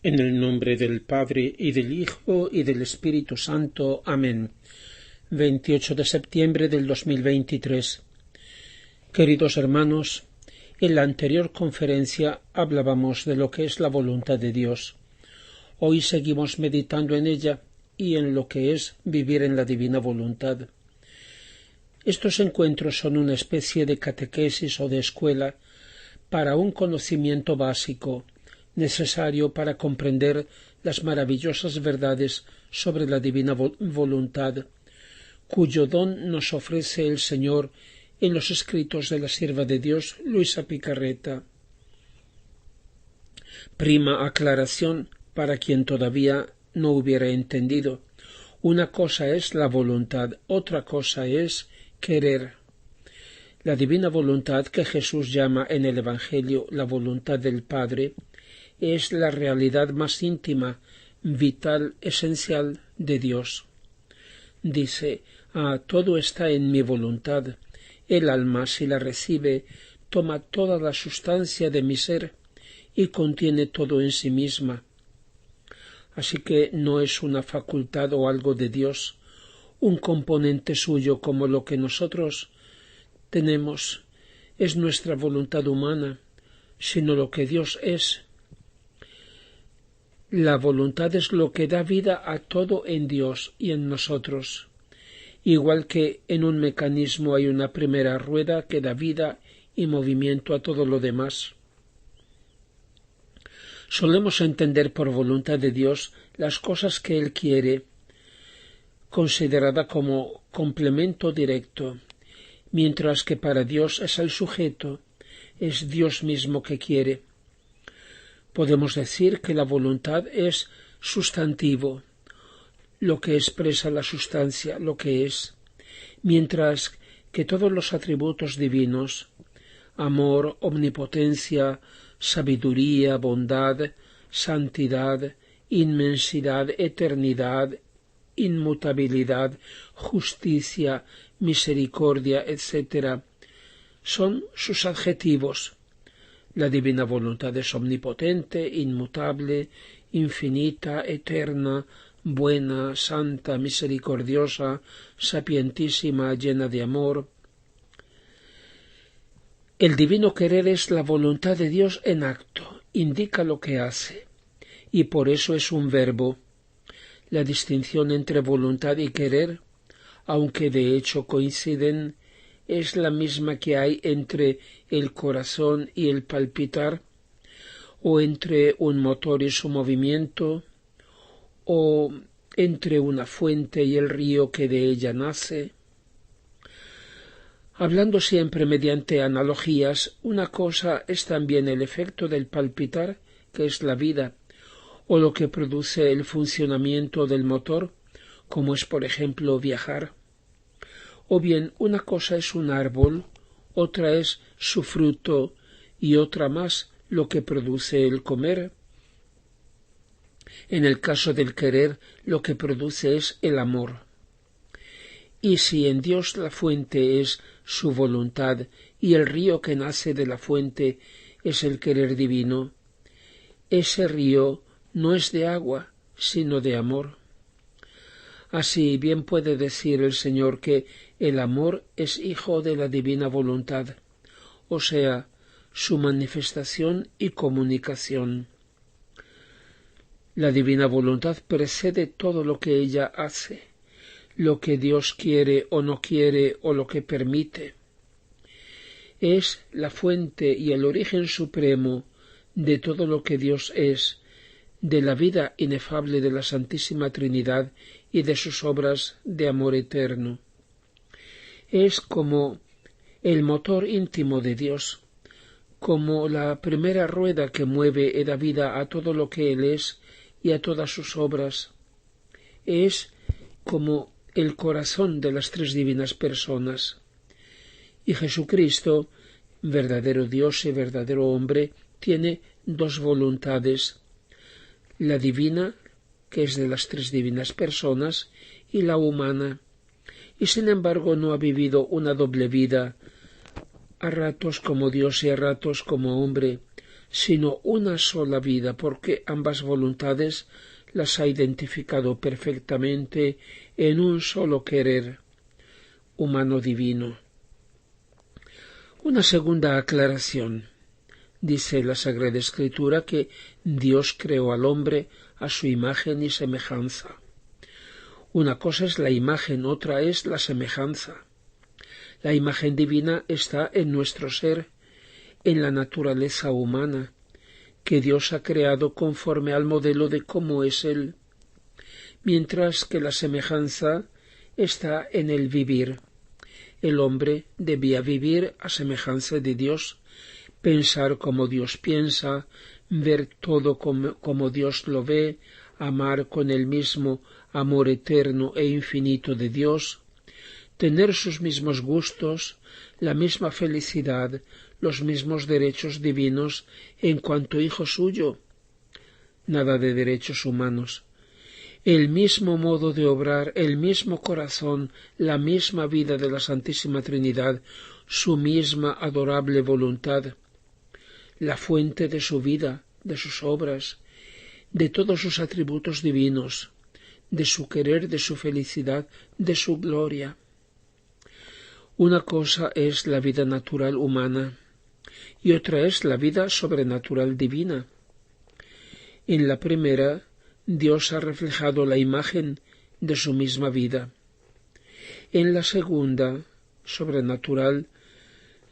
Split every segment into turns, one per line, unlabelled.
En el nombre del Padre, y del Hijo, y del Espíritu Santo. Amén. 28 de septiembre del 2023. Queridos hermanos, en la anterior conferencia hablábamos de lo que es la voluntad de Dios. Hoy seguimos meditando en ella y en lo que es vivir en la divina voluntad. Estos encuentros son una especie de catequesis o de escuela para un conocimiento básico necesario para comprender las maravillosas verdades sobre la divina voluntad, cuyo don nos ofrece el Señor en los escritos de la sierva de Dios Luisa Picarreta. Prima aclaración para quien todavía no hubiera entendido. Una cosa es la voluntad, otra cosa es querer. La divina voluntad que Jesús llama en el Evangelio la voluntad del Padre es la realidad más íntima, vital, esencial de Dios. Dice: todo está en mi voluntad. El alma, si la recibe, toma toda la sustancia de mi ser y contiene todo en sí misma. Así que no es una facultad o algo de Dios, un componente suyo como lo que nosotros tenemos es nuestra voluntad humana, sino lo que Dios es. La voluntad es lo que da vida a todo en Dios y en nosotros. Igual que en un mecanismo hay una primera rueda que da vida y movimiento a todo lo demás. Solemos entender por voluntad de Dios las cosas que Él quiere, considerada como complemento directo, mientras que para Dios es el sujeto, es Dios mismo que quiere. Podemos decir que la voluntad es sustantivo, lo que expresa la sustancia, lo que es, mientras que todos los atributos divinos, amor, omnipotencia, sabiduría, bondad, santidad, inmensidad, eternidad, inmutabilidad, justicia, misericordia, etc., son sus adjetivos. La divina voluntad es omnipotente, inmutable, infinita, eterna, buena, santa, misericordiosa, sapientísima, llena de amor. El divino querer es la voluntad de Dios en acto, indica lo que hace, y por eso es un verbo. La distinción entre voluntad y querer, aunque de hecho coinciden, es la misma que hay entre el corazón y el palpitar, o entre un motor y su movimiento, o entre una fuente y el río que de ella nace. Hablando siempre mediante analogías, una cosa es también el efecto del palpitar, que es la vida, o lo que produce el funcionamiento del motor, como es por ejemplo viajar. O bien una cosa es un árbol, otra es su fruto y otra más lo que produce el comer. En el caso del querer, lo que produce es el amor. Y si en Dios la fuente es su voluntad y el río que nace de la fuente es el querer divino, ese río no es de agua, sino de amor. Así bien puede decir el Señor que el amor es hijo de la divina voluntad, o sea, su manifestación y comunicación. La divina voluntad precede todo lo que ella hace, lo que Dios quiere o no quiere o lo que permite. Es la fuente y el origen supremo de todo lo que Dios es, de la vida inefable de la Santísima Trinidad y de sus obras de amor eterno. Es como el motor íntimo de Dios, como la primera rueda que mueve y da vida a todo lo que Él es y a todas sus obras. Es como el corazón de las tres divinas personas. Y Jesucristo, verdadero Dios y verdadero hombre, tiene dos voluntades: la divina, que es de las tres divinas personas, y la humana, y sin embargo no ha vivido una doble vida, a ratos como Dios y a ratos como hombre, sino una sola vida, porque ambas voluntades las ha identificado perfectamente en un solo querer humano-divino. Una segunda aclaración. Dice la Sagrada Escritura que Dios creó al hombre a su imagen y semejanza. Una cosa es la imagen, otra es la semejanza. La imagen divina está en nuestro ser, en la naturaleza humana, que Dios ha creado conforme al modelo de cómo es Él, mientras que la semejanza está en el vivir. El hombre debía vivir a semejanza de Dios, pensar como Dios piensa, ver todo como Dios lo ve, amar con el mismo amor eterno e infinito de Dios, tener sus mismos gustos, la misma felicidad, los mismos derechos divinos en cuanto hijo suyo. Nada de derechos humanos. El mismo modo de obrar, el mismo corazón, la misma vida de la Santísima Trinidad, su misma adorable voluntad, la fuente de su vida, de sus obras, de todos sus atributos divinos, de su querer, de su felicidad, de su gloria. Una cosa es la vida natural humana y otra es la vida sobrenatural divina. En la primera, Dios ha reflejado la imagen de su misma vida. En la segunda, sobrenatural,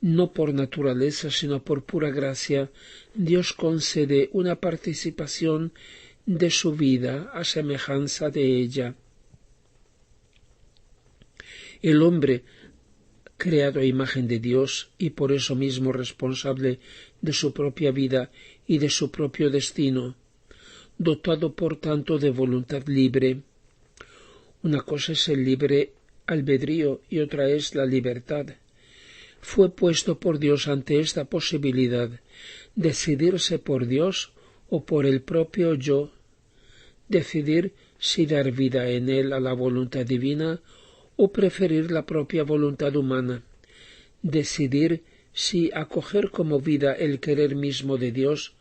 no por naturaleza, sino por pura gracia, Dios concede una participación de su vida a semejanza de ella. El hombre, creado a imagen de Dios y por eso mismo responsable de su propia vida y de su propio destino, dotado por tanto de voluntad libre. Una cosa es el libre albedrío y otra es la libertad. Fue puesto por Dios ante esta posibilidad, decidirse por Dios o por el propio yo, decidir si dar vida en él a la voluntad divina o preferir la propia voluntad humana, decidir si acoger como vida el querer mismo de Dios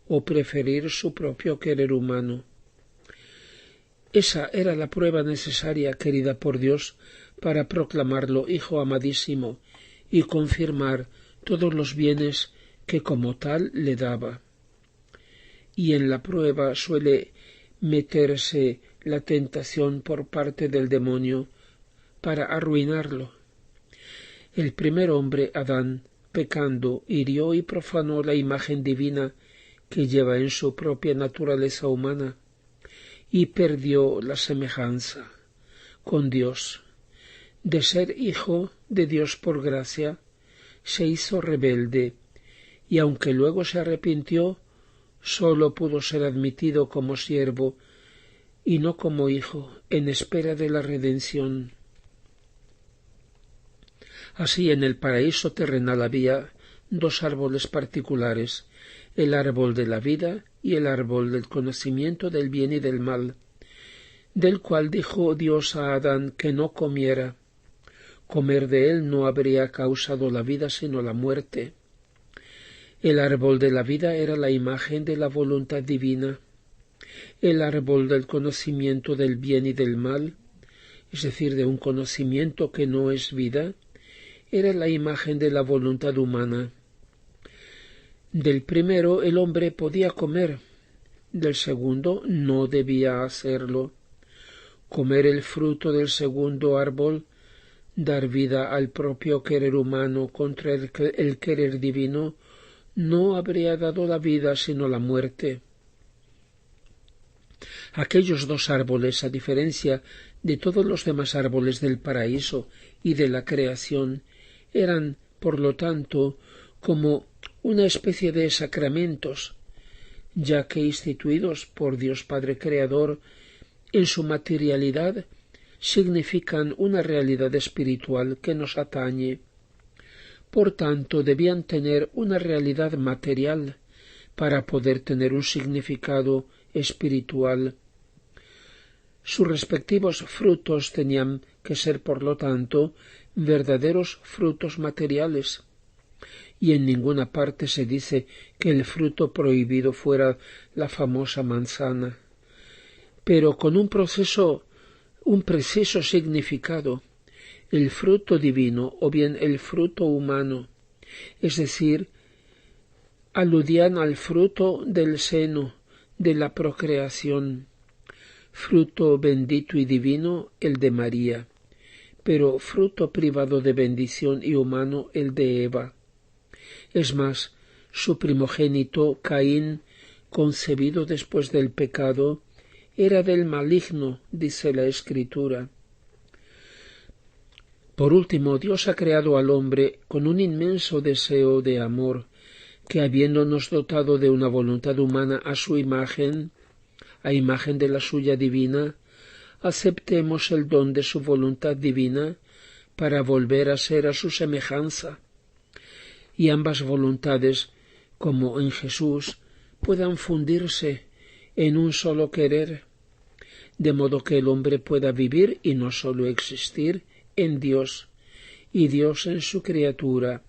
o preferir su propio querer humano. Esa era la prueba necesaria querida por Dios para proclamarlo Hijo amadísimo y confirmar todos los bienes que como tal le daba. Y en la prueba suele meterse la tentación por parte del demonio para arruinarlo. El primer hombre, Adán, pecando, hirió y profanó la imagen divina que lleva en su propia naturaleza humana y perdió la semejanza con Dios. De ser hijo de Dios por gracia, se hizo rebelde y aunque luego se arrepintió, sólo pudo ser admitido como siervo y no como hijo, en espera de la redención. Así en el paraíso terrenal había dos árboles particulares, el árbol de la vida y el árbol del conocimiento del bien y del mal, del cual dijo Dios a Adán que no comiera. Comer de él no habría causado la vida sino la muerte. El árbol de la vida era la imagen de la voluntad divina. El árbol del conocimiento del bien y del mal, es decir, de un conocimiento que no es vida, era la imagen de la voluntad humana. Del primero el hombre podía comer, del segundo no debía hacerlo. Comer el fruto del segundo árbol, dar vida al propio querer humano contra el querer divino, no habría dado la vida sino la muerte. Aquellos dos árboles, a diferencia de todos los demás árboles del paraíso y de la creación, eran, por lo tanto, como una especie de sacramentos, ya que instituidos por Dios Padre Creador, en su materialidad significan una realidad espiritual que nos atañe. Por tanto, debían tener una realidad material para poder tener un significado espiritual. Sus respectivos frutos tenían que ser, por lo tanto, verdaderos frutos materiales, y en ninguna parte se dice que el fruto prohibido fuera la famosa manzana, pero con un preciso significado, el fruto divino o bien el fruto humano, es decir, aludían al fruto del seno, de la procreación, fruto bendito y divino el de María, pero fruto privado de bendición y humano el de Eva. Es más, su primogénito Caín, concebido después del pecado, era del maligno, dice la Escritura. Por último, Dios ha creado al hombre con un inmenso deseo de amor, que habiéndonos dotado de una voluntad humana a su imagen, a imagen de la suya divina, aceptemos el don de su voluntad divina para volver a ser a su semejanza, y ambas voluntades, como en Jesús, puedan fundirse en un solo querer, de modo que el hombre pueda vivir y no sólo existir en Dios, y Dios en su criatura,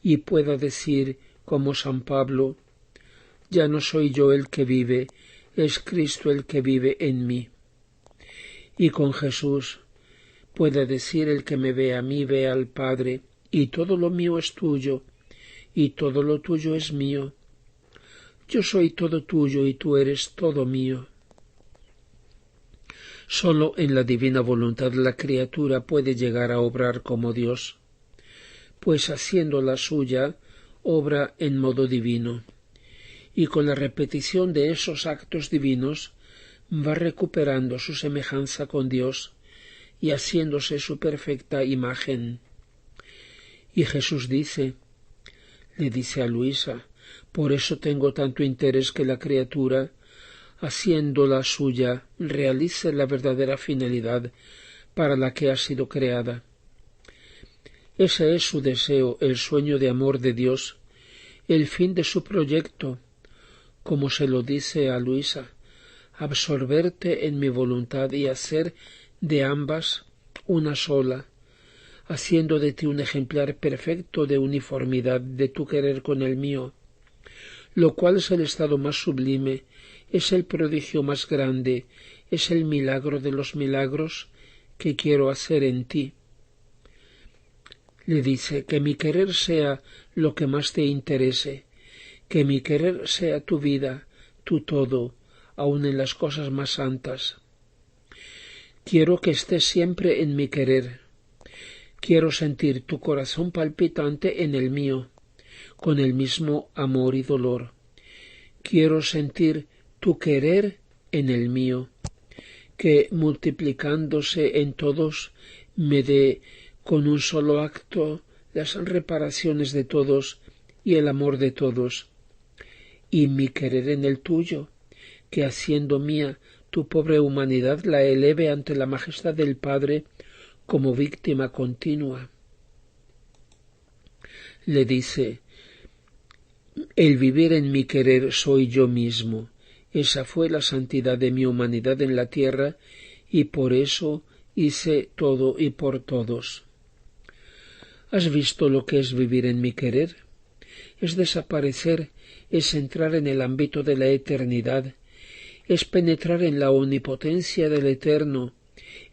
y pueda decir, como San Pablo, ya no soy yo el que vive, es Cristo el que vive en mí. Y con Jesús pueda decir el que me ve a mí, ve al Padre, y todo lo mío es tuyo, y todo lo tuyo es mío. Yo soy todo tuyo y tú eres todo mío. Sólo en la divina voluntad la criatura puede llegar a obrar como Dios, pues haciendo la suya, obra en modo divino, y con la repetición de esos actos divinos va recuperando su semejanza con Dios y haciéndose su perfecta imagen. Y Jesús le dice a Luisa, por eso tengo tanto interés que la criatura, haciendo la suya, realice la verdadera finalidad para la que ha sido creada. Ese es su deseo, el sueño de amor de Dios, el fin de su proyecto, como se lo dice a Luisa, absorberte en mi voluntad y hacer de ambas una sola, haciendo de ti un ejemplar perfecto de uniformidad de tu querer con el mío, lo cual es el estado más sublime, es el prodigio más grande, es el milagro de los milagros que quiero hacer en ti. Le dice que mi querer sea lo que más te interese, que mi querer sea tu vida, tu todo, aun en las cosas más santas. Quiero que estés siempre en mi querer. Quiero sentir tu corazón palpitante en el mío, con el mismo amor y dolor. Quiero sentir tu querer en el mío, que multiplicándose en todos me dé con un solo acto las reparaciones de todos y el amor de todos, y mi querer en el tuyo, que haciendo mía tu pobre humanidad la eleve ante la majestad del Padre como víctima continua. Le dice, el vivir en mi querer soy yo mismo, esa fue la santidad de mi humanidad en la tierra, y por eso hice todo y por todos. ¿Has visto lo que es vivir en mi querer? Es desaparecer, es entrar en el ámbito de la eternidad, es penetrar en la omnipotencia del Eterno,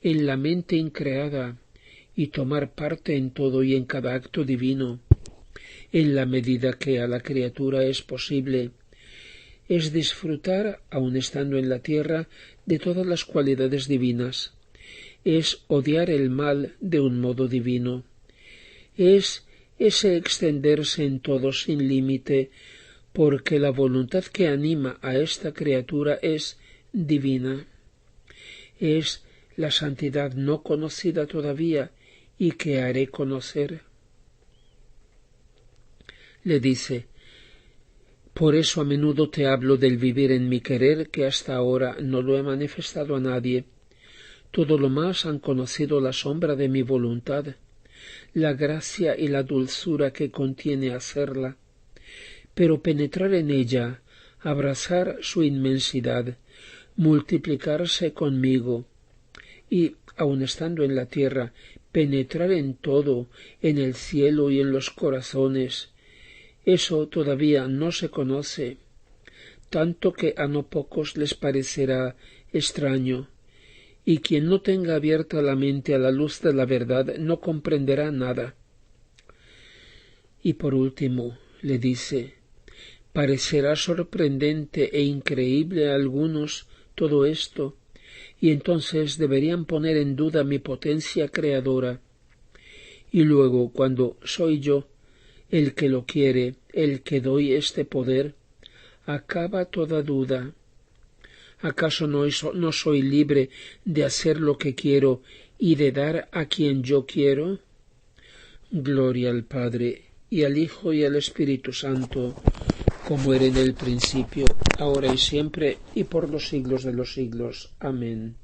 en la mente increada, y tomar parte en todo y en cada acto divino, en la medida que a la criatura es posible, es disfrutar, aun estando en la tierra, de todas las cualidades divinas, es odiar el mal de un modo divino, es ese extenderse en todo sin límite, porque la voluntad que anima a esta criatura es divina, es la santidad no conocida todavía y que haré conocer. Le dice, por eso a menudo te hablo del vivir en mi querer, que hasta ahora no lo he manifestado a nadie. Todo lo más han conocido la sombra de mi voluntad, la gracia y la dulzura que contiene hacerla, pero penetrar en ella, abrazar su inmensidad, multiplicarse conmigo, y, aun estando en la tierra, penetrar en todo, en el cielo y en los corazones, Eso todavía no se conoce, tanto que a no pocos les parecerá extraño, y quien no tenga abierta la mente a la luz de la verdad no comprenderá nada. Y por último, le dice, parecerá sorprendente e increíble a algunos todo esto, y entonces deberían poner en duda mi potencia creadora. Y luego, cuando soy yo el que lo quiere, el que doy este poder, acaba toda duda. ¿Acaso no soy libre de hacer lo que quiero y de dar a quien yo quiero? Gloria al Padre, y al Hijo, y al Espíritu Santo, como era en el principio, ahora y siempre, y por los siglos de los siglos. Amén.